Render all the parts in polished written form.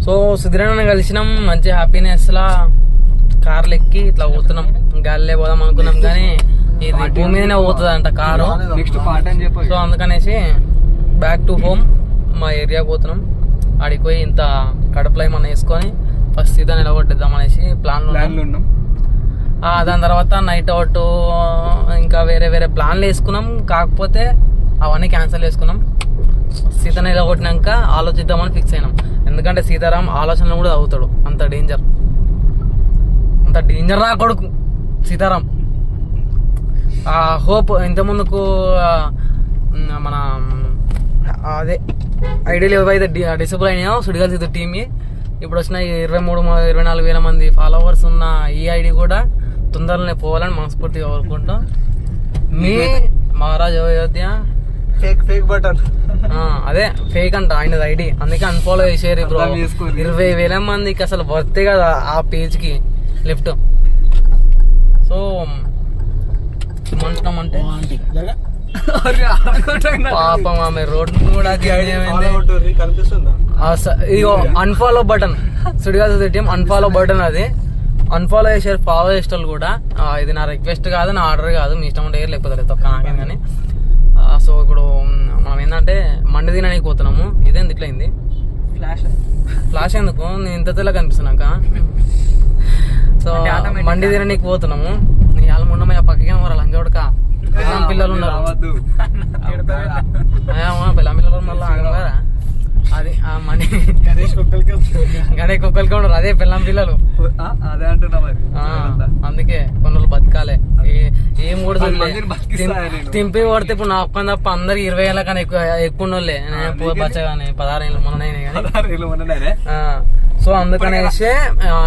So సుధీరన్న కలిసినాం, మంచి happiness లా కార్లు ఎక్కి ఇట్లా పోతున్నాం. గాలిలే పోదాం అనుకున్నాం కానీ ఇది భూమి మీదనే పోతుంది అంట కారు. సో అందుకనేసి బ్యాక్ టు హోమ్ మా ఏరియాకి పోతున్నాం. ఆడికి పోయి ఇంత కడుపులో ఏమన్నా వేసుకొని ఫస్ట్ సీదా నిలబొట్టిద్దాం అనేసి ప్లాన్లు ఉన్నాం. దాని తర్వాత నైట్ అవుట్ ఇంకా వేరే వేరే ప్లాన్లు వేసుకున్నాం. కాకపోతే అవన్నీ క్యాన్సిల్ చేసుకున్నాం. సీత నిలబొట్టినాక ఆలోచిద్దామని ఫిక్స్ అయినాం. ఎందుకంటే సీతారాం ఆలోచనలు కూడా అవుతాడు. అంత డేంజర్ రా కొడుకు సీతారాం. హోప్ ఇంతకుముందుకు మన అదే ఐడియాలు ఏవైతే డిసబుల్ అయినాయో సుడిగాలి సీత టీమ్ ఇప్పుడు వచ్చిన 23-24 వేల మంది ఫాలోవర్స్ ఉన్న ఈ ఐడి కూడా తొందరలోనే పోవాలని మనస్ఫూర్తిగా కోరుకుంటాం. మీ మహారాజ్ అయోధ్య ఫేక్ బటన్ అదే ఫేక్ అంట ఆయన ఐడి, అందుకే అన్ఫాలో చేసారు బ్రో. 20,000 మందికి అసలు వర్తే కదా ఆ పేజ్ కి లెఫ్ట్. సో ఏమంటున్నామంటే పాపం ఆమె రోడ్డు కూడా ఇగో అన్ఫాలో బటన్ సుడిగాలి టీం అన్ఫాలో బటన్. అది అన్ఫాలో చేసారు ఫాలో చేసేటోళ్ళు కూడా. ఇది నా రిక్వెస్ట్ కాదు, నా ఆర్డర్ కాదు, మీ ఇష్టం ఉంటే లేకపోతే తొక్క నాకేం కానీ. సో ఇప్పుడు మనం ఏంటంటే మండి తినడానికి పోతున్నాము. ఇదేంది ఇట్లా అయింది ఫ్లాష్ ఎందుకు నేను ఇంత తెల్ల కనిపిస్తున్నాక. సో మండి తినడానికి పోతున్నాము. నీ వాళ్ళ ముండమయ్య పక్కకే మరి లంచోడక పిల్లలు ఉన్నారు. పిల్ల పిల్లలు మళ్ళీ ఆగరా అది మనీ గణేష్ కుక్కలకి ఉండరు. అదే పిల్లం పిల్లలు అదే అంటున్నా. అందుకే కొన్ని రోజులు బతకాలే. ఏం కూడా తింపి కొడితే ఇప్పుడు నా ఒక్క తప్ప అందరికి 20 ఏళ్ళ కానీ ఎక్కువ వాళ్ళే బచ్చగానే 16 ఏళ్ళు మొన్ననే. సో అందుకనేసి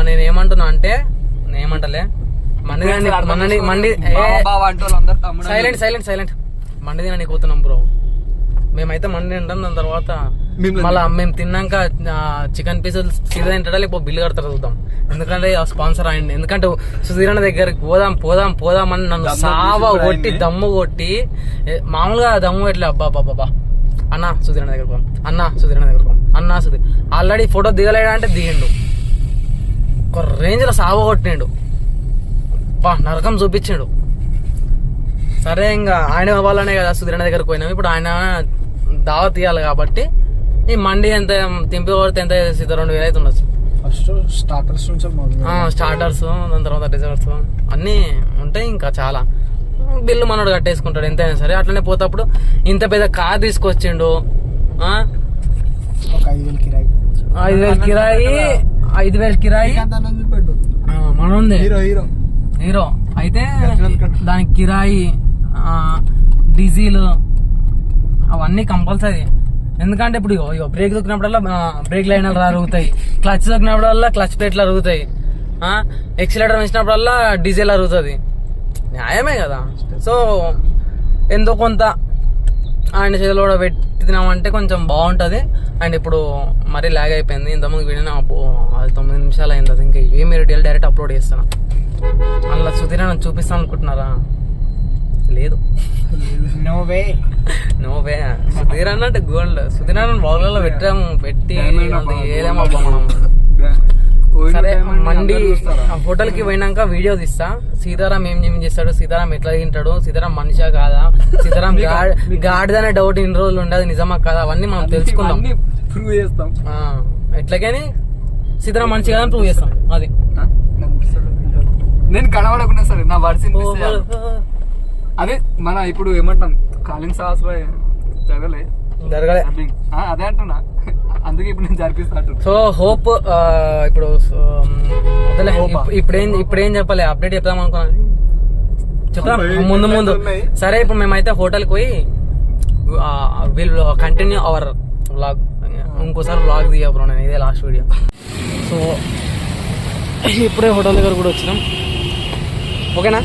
నేను ఏమంటున్నా అంటే ఏమంటలే మండి సైలెంట్ మండి తినడానికి పోతున్నాం బ్రో. మేమైతే మండి తింటాం. దాని తర్వాత మళ్ళా మేము తిన్నాక చికెన్ పీసులు సీదా తింటాడా లేకపోతే బిల్లు కడతారా చూద్దాం. ఎందుకంటే ఆ స్పాన్సర్ అయింది. ఎందుకంటే సుధీరన్న దగ్గరికి పోదాం అని నన్ను సావా కొట్టి దమ్ము కొట్టి మామూలుగా దమ్ము పెట్టలే. అబ్బా అన్నా సుధీరన్న దగ్గర పోదాం, అన్నా సుధీర్ ఆల్రెడీ ఫోటో దిగలేడంటే దిగిండు. ఒక రేంజ్ లో సావ కొట్టిండు, నరకం చూపించాడు. సరే ఇంకా ఆయన వాళ్ళనే కదా సుధీరన్న దగ్గరకు పోయినాం. ఇప్పుడు ఆయన దావా తీయాలి కాబట్టి ఈ మండి ఎంత తింపి కొడితే ఎంత 2,000 అయితే ఉండొచ్చు. స్టార్టర్స్ దాని తర్వాత డెజర్ట్స్ అన్నీ ఉంటాయి. ఇంకా చాలా బిల్లు మనోడు కట్టేసుకుంటాడు ఎంతైనా సరే. అట్లనే పోతప్పుడు ఇంత పెద్ద కార్ తీసుకొచ్చిండు. 5,000 కిరాయి మనోంది హీరో అయితే దానికి కిరాయి డీజిల్ అవన్నీ కంపల్సరీ. ఎందుకంటే ఇప్పుడు బ్రేక్ దొక్కినప్పుడల్లా బ్రేక్ లైన్లు అరుగుతాయి, క్లచ్ దొక్కినప్పుడల్లా క్లచ్ ప్లేట్లు అరుగుతాయి, ఎక్సిలేటర్ వేసినప్పుడల్లా డీజిల్ అరుగుతుంది. న్యాయమే కదా. సో ఎంతో కొంత ఆయన చేతిలో కూడా పెట్టినామంటే కొంచెం బాగుంటుంది. అండ్ ఇప్పుడు మరీ లాగ్ అయిపోయింది. ఇంతకుముందు వీడియో అది 9 నిమిషాలు అయింది. అది ఇంకా ఏమి డైరెక్ట్ అప్లోడ్ చేస్తాను. అందులో సుధీరన్న చూపిస్తాను అనుకుంటున్నారా? లేదు, నో వే. సుధీరన్న అంటే గోల్డ్. సుధీరన్న బాగులలో పెట్టి ఏదేమబ్బా మనం. సరే మండి హోటల్ కి పోయినాక వీడియో తీస్తా. సీతారాం ఏం చేస్తాడు, సీతారాం ఎట్లా తింటాడు, సీతారాం మనిషా కాదా, సీతారాం గాడిదనే డౌట్ ఇన్ని రోజులు ఉండదు, నిజమా కాదా, అవన్నీ మనం తెలుసుకుందాం. ఎట్లాగని సీతారాం మనిషి కాదని ప్రూవ్ చేస్తాం. అది నేను కనబడకున్నా సరే నా వర్డ్స్ అదే మన ఇప్పుడు ఏమంటాం కాలింగ్ సాస్ జరగలే అదే అంటున్నా. అందుకే ఇప్పుడు నేను జరిపిస్తాను. సో హోప్ ఇప్పుడు ఇప్పుడేం చెప్పాలి, అప్డేట్ చెప్తాం అనుకున్నాను. చెప్తాం ముందు. సరే ఇప్పుడు మేమైతే హోటల్కి పోయి విల్ కంటిన్యూ అవర్ వ్లాగ్. ఇంకోసారి వ్లాగ్ దిగా బ్రో, నేను ఇదే లాస్ట్ వీడియో. సో ఇప్పుడే హోటల్ దగ్గర కూడా వచ్చినాం. ఓకేనా?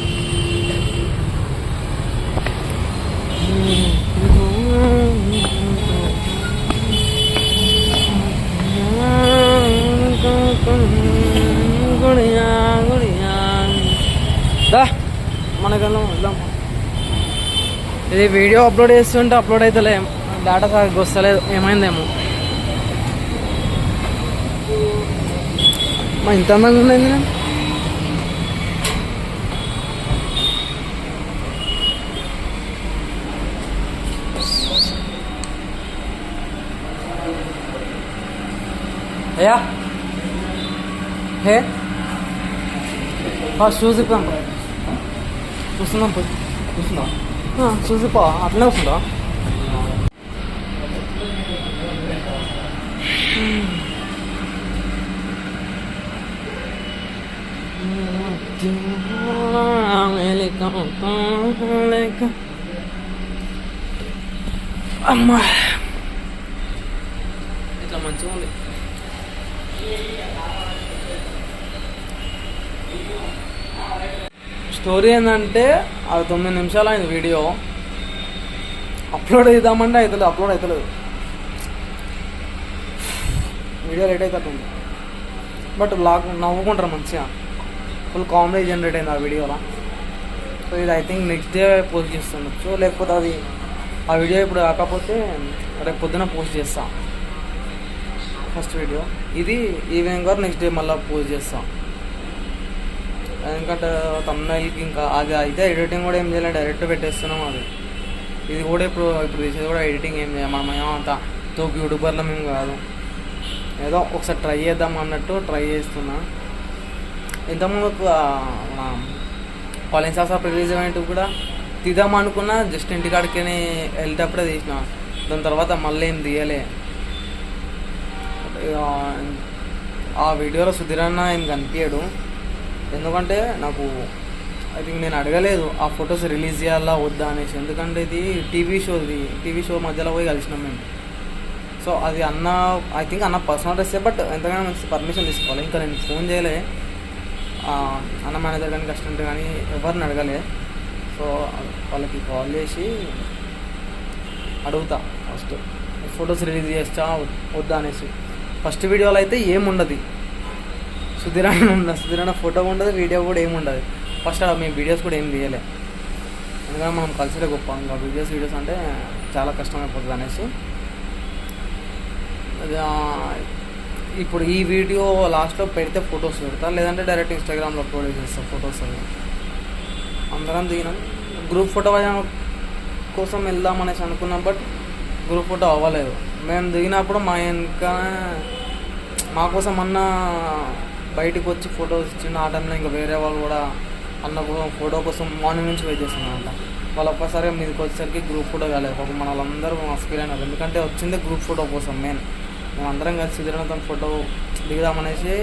మనకన్నా వెళ్దాం. ఇది వీడియో అప్లోడ్ చేస్తుంటే అప్లోడ్ అవుతలే, డేటా వస్తలేదు, ఏమైందేమో. ఇంత అందంగా ఉన్నది నేను అయ్యా హే షూస్ ఇప్పాం చూస్తున్నాం పోయి షూస్ ఇప్పా అట్లనే వస్తుందా అమ్మా ఇట్లా మంచిగా ఉంది. స్టోరీ ఏంటంటే అది 9 నిమిషాలు అయింది వీడియో. అప్లోడ్ చేద్దామంటే అవుతలేదు, అప్లోడ్ అవుతలేదు. వీడియో లేట్ అవుతుంది, బట్ బ్లాగ్ నవ్వుకుంటారు మంచిగా. ఫుల్ కామెడీ జనరేట్ అయింది ఆ వీడియోలో. సో ఇది I think next day post చేస్తుండొచ్చు, లేకపోతే అది ఆ వీడియో ఇప్పుడు కాకపోతే రేపు పొద్దున పోస్ట్ చేస్తా. ఫస్ట్ వీడియో ఇది ఈవినింగ్ వరకు నెక్స్ట్ డే మళ్ళీ పోస్ట్ చేస్తాం. ఎందుకంటే తమ్నైల్కి ఇంకా అది అయితే ఎడిటింగ్ కూడా ఏం చేయాలి, డైరెక్ట్ పెట్టేస్తున్నాం. అది ఇది కూడా ఇప్పుడు తీసేది కూడా ఎడిటింగ్ ఏం చేయాలి. మనం ఏమంతా తోపు యూట్యూబర్లో మేము కాదు, ఏదో ఒకసారి ట్రై చేద్దాం అన్నట్టు ట్రై చేస్తున్నా. ఇంతకుముందు మన కాలేజ్ సార్ రిలీజ్ ఈవెంట్ కూడా తీద్దాం అనుకున్నా, జస్ట్ ఇంటికాడికి వెళ్తేప్పుడే తీసిన. దాని తర్వాత మళ్ళీ ఏం తీయలే. ఆ వీడియోలో సుధీరన్న ఏం కనిపించాడు, ఎందుకంటే నాకు ఐ థింక్ నేను అడగలేదు ఆ ఫొటోస్ రిలీజ్ చేయాలా వద్దా అనేసి. ఎందుకంటే ఇది టీవీ షో మధ్యలో పోయి కలిసినాం మేము. సో అది అన్న ఐ థింక్ అన్న పర్సనల్ డ్రెస్సే, బట్ ఎంతగానో మంచి పర్మిషన్ తీసుకోవాలి. ఇంకా నేను ఫోన్ చేయలే అన్న మేనేజర్ కానీ అసిస్టెంట్ కానీ ఎవరిని అడగలే. సో వాళ్ళకి కాల్ చేసి అడుగుతా ఫస్ట్ ఫొటోస్ రిలీజ్ చేస్తా వద్దా అనేసి. ఫస్ట్ వీడియోలో అయితే ఏముండదు, సుధీరన్న ఫోటో ఉండదు, వీడియో కూడా ఏముండదు. ఫస్ట్ మేము వీడియోస్ కూడా ఏం తీయలే, ఎందుకంటే మనం కలిసిరే గొప్ప. ఇంకా వీడియోస్ అంటే చాలా కష్టమైపోతుంది అనేసి ఇప్పుడు ఈ వీడియో లాస్ట్లో పెడితే ఫొటోస్ పెడతా, లేదంటే డైరెక్ట్ ఇన్స్టాగ్రామ్లో అప్లోడ్ చేస్తాం ఫొటోస్. అవి అందరం దిగినాం. గ్రూప్ ఫోటో కోసం వెళ్దాం అనేసి అనుకున్నాం, బట్ గ్రూప్ ఫోటో అవ్వలేదు. మేము దిగినప్పుడు మా కోసం అన్న బయటకు వచ్చి ఫొటోస్ ఇచ్చిండు. ఆ టైంలో ఇంకా వేరే వాళ్ళు కూడా అన్న ఫోటో కోసం మార్నింగ్ నుంచి వెయిట్ చేస్తున్నారంట. వాళ్ళు ఒక్కసారిగా మీదకి వచ్చేసరికి గ్రూప్ ఫోటో కాలేదు. పాపం మన వాళ్ళందరూ ఫీల్ అయినారు, ఎందుకంటే వచ్చిందే గ్రూప్ ఫోటో కోసం. మేము అందరం కలిసి సుధీరన్నతో ఫోటో దిగుదామనేసి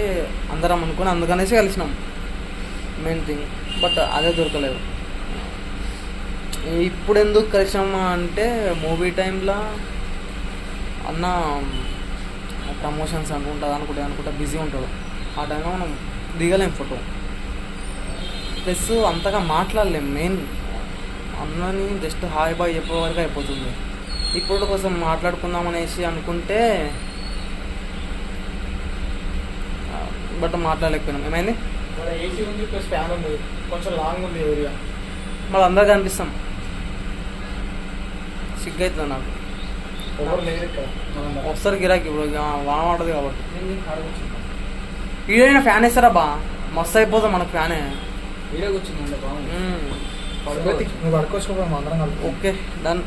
అందరం అనుకుని అందుకనేసి కలిసినాం, మెయిన్ థింగ్. బట్ అదే దొరకలేదు. ఇప్పుడు ఎందుకు కలిసామా అంటే మూవీ టైంలో అన్న ప్రమోషన్స్ అనుకుంటా బిజీ ఉంటాడు. ఆ టైంలో మనం దిగలేం ఫోటో, ప్లస్ అంతగా మాట్లాడలేం. మెయిన్ అన్నని జస్ట్ హాయ్ బాయ్ చెప్పే వరకు అయిపోతుంది. ఈ ఫోటో కోసం మాట్లాడుకుందాం అనేసి అనుకుంటే బట్ మాట్లాడలేకపోయినాం. ఏమైంది, ఏసీ ఉంది ప్లస్ ఫ్యాన్ ఉంది, కొంచెం లాంగ్ ఉంది ఏరియా, మళ్ళీ అందరికీ కనిపిస్తాం. సిగ్గు అవుతుంది నాకు. ఒకసారి గిరాకి ఇప్పుడు వాన పడదు కాబట్టి. ఈడైనా ఫ్యాన్ వేస్తారా బా, మస్తు అయిపోతాం మనకు ఫ్యానే. Okay done.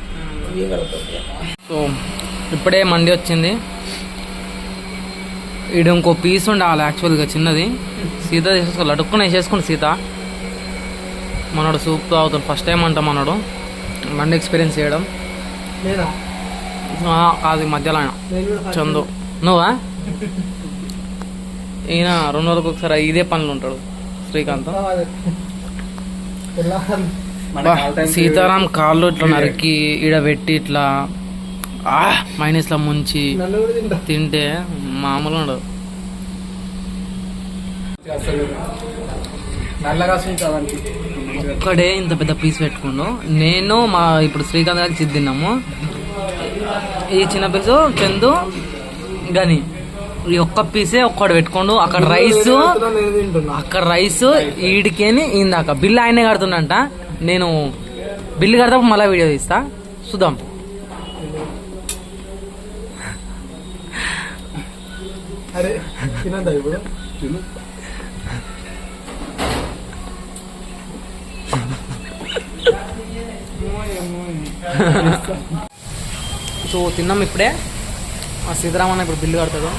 సో ఇప్పుడే మండి వచ్చింది. ఈడ ఇంకో పీస్ ఉండాలి యాక్చువల్గా చిన్నది. సీత తీసేసుకోవాలి, అడుక్కుని వేసేసుకోండి సీత. మనోడు సూప్ తాగుతాడు ఫస్ట్ టైం అంట మనోడు మండి ఎక్స్పీరియన్స్ చేయడం. అది మధ్యలో ఆయన చందు నువ్వా? ఈయన 2 రోజులకు ఒకసారి ఇదే పనులు ఉంటాడు శ్రీకాంత్. సీతారాం కాళ్ళు ఇట్లా నరికి ఈడ పెట్టి ఇట్లా మైనస్లో ముంచి తింటే మామూలు ఉండదు. ఒక్కడే ఇంత పెద్ద పీస్ పెట్టుకుండు. నేను మా ఇప్పుడు శ్రీకాంత్ గారికి తిన్నాము. ఈ చిన్న పీసు చందు గని ఈ ఒక్క పీసే ఒక్కడు పెట్టుకోండు. అక్కడ రైస్ ఈడికేని ఇందాక బిల్లు ఆయనే కడుతుండంట. నేను బిల్లు కడతా మళ్ళీ వీడియో తీస్తా, చూద్దాం. సో తిన్నాం ఇప్పుడే. సీతారామన్న ఇప్పుడు బిల్లు కడతాడు.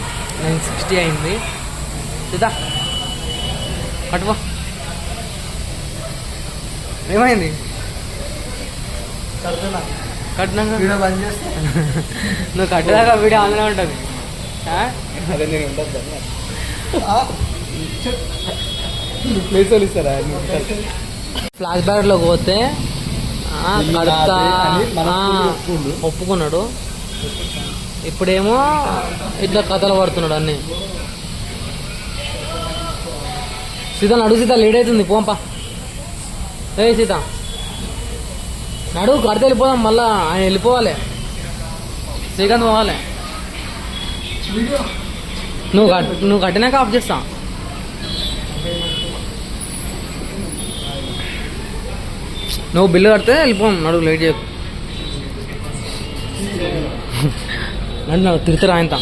960 అయింది. సీతా కట్టుకో. ఏమైంది? కట్టినాక నువ్వు కట్టదాకా వీడియో ఆన్లైన్ ఉంటుంది. అదే నేను ఉంటుంది ప్లేస్ వాళ్ళు ఇస్తారా? ఫ్లాష్ బ్యాక్లో పోతే కడతా ఒప్పుకున్నాడు. ఇప్పుడేమో ఇట్లా కథలు పడుతున్నాడు అన్నీ. సీత నడు, సీత లేట్ అవుతుంది, పోంపా. ఏ సీత నడు, కడితే వెళ్ళిపోదాం. మళ్ళా ఆయన వెళ్ళిపోవాలి, శ్రీకాంత్ పోవాలి. నువ్వు కట్టినాక ఆఫ్ చేస్తా. నువ్వు బిల్లు కడితే వెళ్ళిపోం. నడుగు, లేట్ చేయకు. నన్ను తిడతారా ఆయన.